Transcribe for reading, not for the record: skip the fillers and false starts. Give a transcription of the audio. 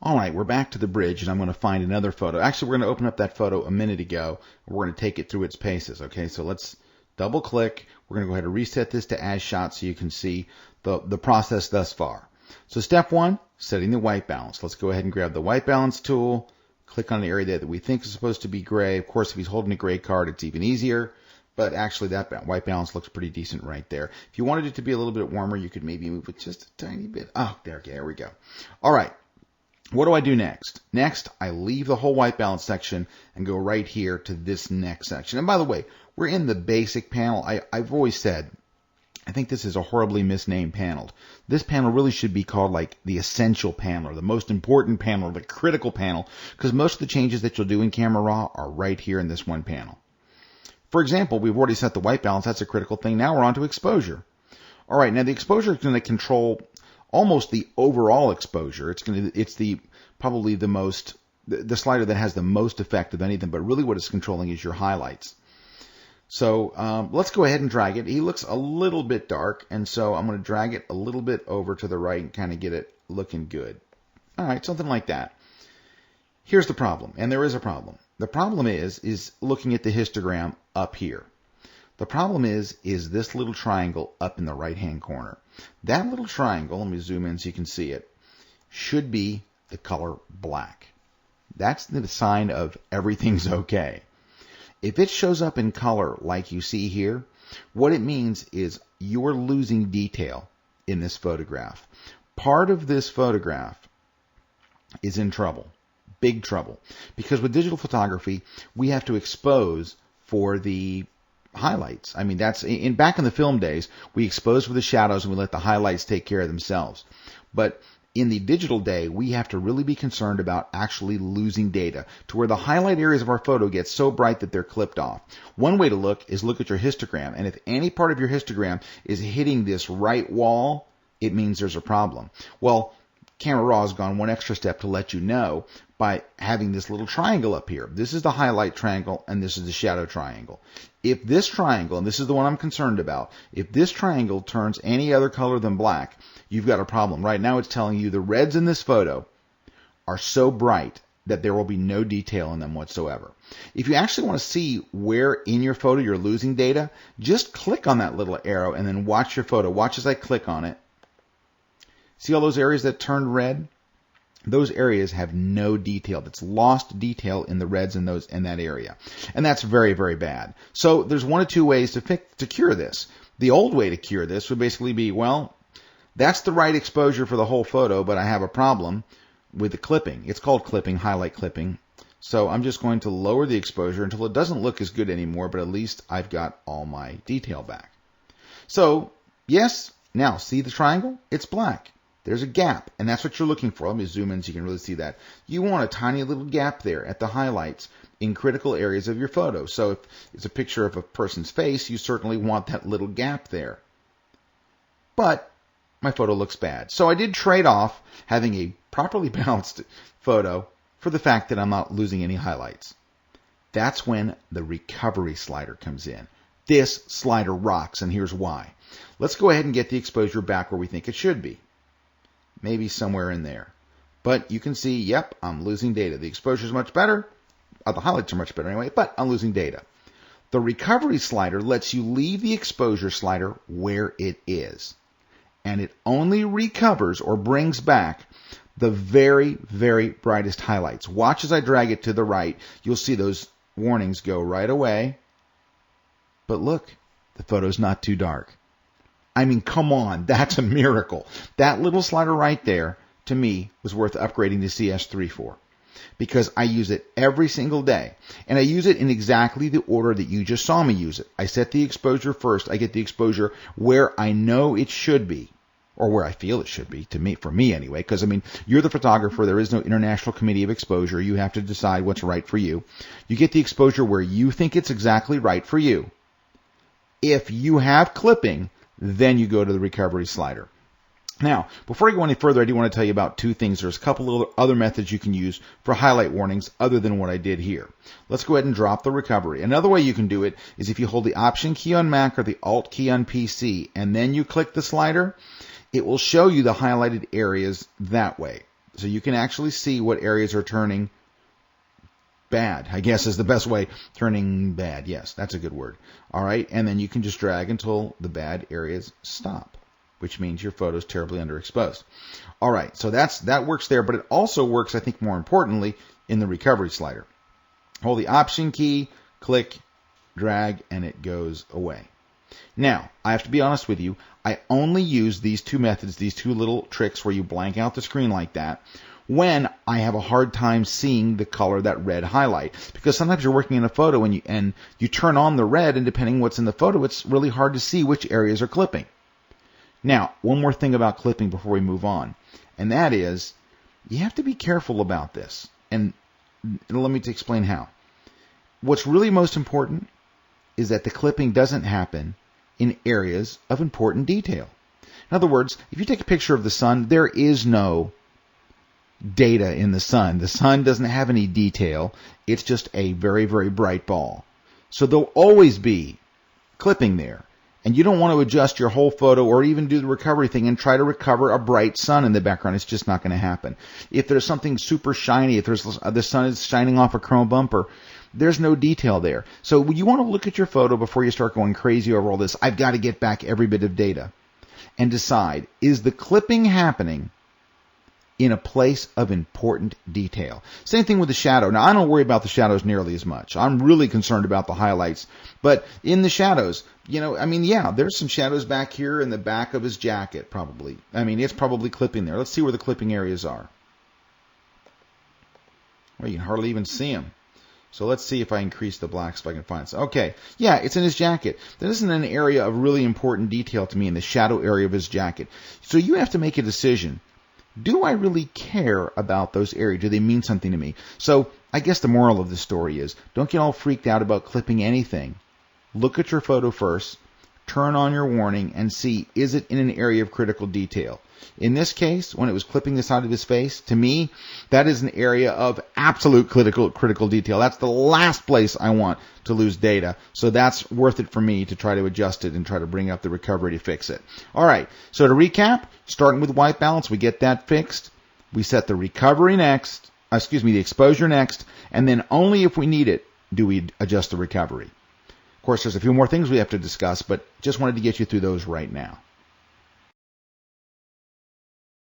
All right, we're back to the bridge, and I'm going to find another photo. Actually, we're going to open up that photo a minute ago. We're going to take it through its paces, okay? So let's double-click. We're going to go ahead and reset this to as shot so you can see the process thus far. So step one, setting the white balance. Let's go ahead and grab the white balance tool, click on the area that we think is supposed to be gray. Of course, if he's holding a gray card, it's even easier. But actually, that white balance looks pretty decent right there. If you wanted it to be a little bit warmer, you could maybe move it just a tiny bit. Oh, there we go. All right. What do I do next? Next, I leave the whole white balance section and go right here to this next section. And by the way, we're in the basic panel. I've always said, I think this is a horribly misnamed panel. This panel really should be called like the essential panel or the most important panel or the critical panel, because most of the changes that you'll do in Camera Raw are right here in this one panel. For example, we've already set the white balance. That's a critical thing. Now we're on to exposure. All right, now the exposure is going to control almost the overall exposure. It's probably the slider that has the most effect of anything, but really what it's controlling is your highlights. So let's go ahead and drag it. He looks a little bit dark, and so I'm going to drag it a little bit over to the right and kind of get it looking good. All right, something like that. Here's the problem, and there is a problem. The problem is looking at the histogram up here. The problem is this little triangle up in the right-hand corner. That little triangle, let me zoom in so you can see it, should be the color black. That's the sign of everything's okay. If it shows up in color like you see here, what it means is you're losing detail in this photograph. Part of this photograph is in trouble, big trouble, because with digital photography, we have to expose for the highlights. I mean, back in the film days, we exposed for the shadows and we let the highlights take care of themselves. But in the digital day, we have to really be concerned about actually losing data to where the highlight areas of our photo get so bright that they're clipped off. One way to look at your histogram, and if any part of your histogram is hitting this right wall, it means there's a problem. Well, Camera Raw has gone one extra step to let you know by having this little triangle up here. This is the highlight triangle, and this is the shadow triangle. If this triangle, and this is the one I'm concerned about, if this triangle turns any other color than black, you've got a problem. Right now it's telling you the reds in this photo are so bright that there will be no detail in them whatsoever. If you actually want to see where in your photo you're losing data, just click on that little arrow and then watch your photo. Watch as I click on it. See all those areas that turned red? Those areas have no detail. That's lost detail in the reds in that area. And that's very, very bad. So there's one of two ways to cure this. The old way to cure this would basically be, well, that's the right exposure for the whole photo, but I have a problem with the clipping. It's called clipping, highlight clipping. So I'm just going to lower the exposure until it doesn't look as good anymore, but at least I've got all my detail back. So, yes, now see the triangle? It's black. There's a gap, and that's what you're looking for. Let me zoom in so you can really see that. You want a tiny little gap there at the highlights in critical areas of your photo. So if it's a picture of a person's face, you certainly want that little gap there. But my photo looks bad. So I did trade off having a properly balanced photo for the fact that I'm not losing any highlights. That's when the recovery slider comes in. This slider rocks, and here's why. Let's go ahead and get the exposure back where we think it should be. Maybe somewhere in there. But you can see, yep, I'm losing data. The exposure is much better. The highlights are much better anyway, but I'm losing data. The recovery slider lets you leave the exposure slider where it is. And it only recovers or brings back the very, very brightest highlights. Watch as I drag it to the right. You'll see those warnings go right away. But look, the photo's not too dark. I mean, come on, that's a miracle. That little slider right there, to me, was worth upgrading to CS3 for. Because I use it every single day. And I use it in exactly the order that you just saw me use it. I set the exposure first. I get the exposure where I know it should be. Or where I feel it should be, for me anyway. Because, I mean, you're the photographer. There is no international committee of exposure. You have to decide what's right for you. You get the exposure where you think it's exactly right for you. If you have clipping, then you go to the recovery slider. Now, before I go any further, I do want to tell you about two things. There's a couple of other methods you can use for highlight warnings other than what I did here. Let's go ahead and drop the recovery. Another way you can do it is if you hold the Option key on Mac or the Alt key on PC, and then you click the slider, it will show you the highlighted areas that way. So you can actually see what areas are turning bad, I guess is the best way. Turning bad. Yes, that's a good word. All right. And then you can just drag until the bad areas stop, which means your photo is terribly underexposed. All right. So that works there, but it also works, I think, more importantly, in the recovery slider. Hold the Option key, click, drag, and it goes away. Now, I have to be honest with you. I only use these two methods, these two little tricks where you blank out the screen like that, when I have a hard time seeing the color, that red highlight. Because sometimes you're working in a photo and you turn on the red, and depending what's in the photo, it's really hard to see which areas are clipping. Now, one more thing about clipping before we move on, and that is you have to be careful about this. And let me explain how. What's really most important is that the clipping doesn't happen in areas of important detail. In other words, if you take a picture of the sun, there is no data in the sun. The sun doesn't have any detail. It's just a very, very bright ball. So there'll always be clipping there. And you don't want to adjust your whole photo or even do the recovery thing and try to recover a bright sun in the background. It's just not going to happen. If there's something super shiny, if the sun is shining off a chrome bumper, there's no detail there. So you want to look at your photo before you start going crazy over all this. I've got to get back every bit of data and decide, is the clipping happening in a place of important detail? Same thing with the shadow. Now, I don't worry about the shadows nearly as much. I'm really concerned about the highlights. But in the shadows, there's some shadows back here in the back of his jacket, probably. It's probably clipping there. Let's see where the clipping areas are. Well, you can hardly even see them. So let's see if I increase the blacks if I can find some. Okay, yeah, it's in his jacket. That isn't an area of really important detail to me, in the shadow area of his jacket. So you have to make a decision. Do I really care about those areas? Do they mean something to me? So I guess the moral of the story is, don't get all freaked out about clipping anything. Look at your photo first, turn on your warning, and see, is it in an area of critical detail? In this case, when it was clipping the side of his face, to me, that is an area of absolute critical detail. That's the last place I want to lose data. So that's worth it for me to try to adjust it and try to bring up the recovery to fix it. All right. So to recap, starting with white balance, we get that fixed. We set the recovery next, the exposure next, and then only if we need it do we adjust the recovery. Of course, there's a few more things we have to discuss, but just wanted to get you through those right now.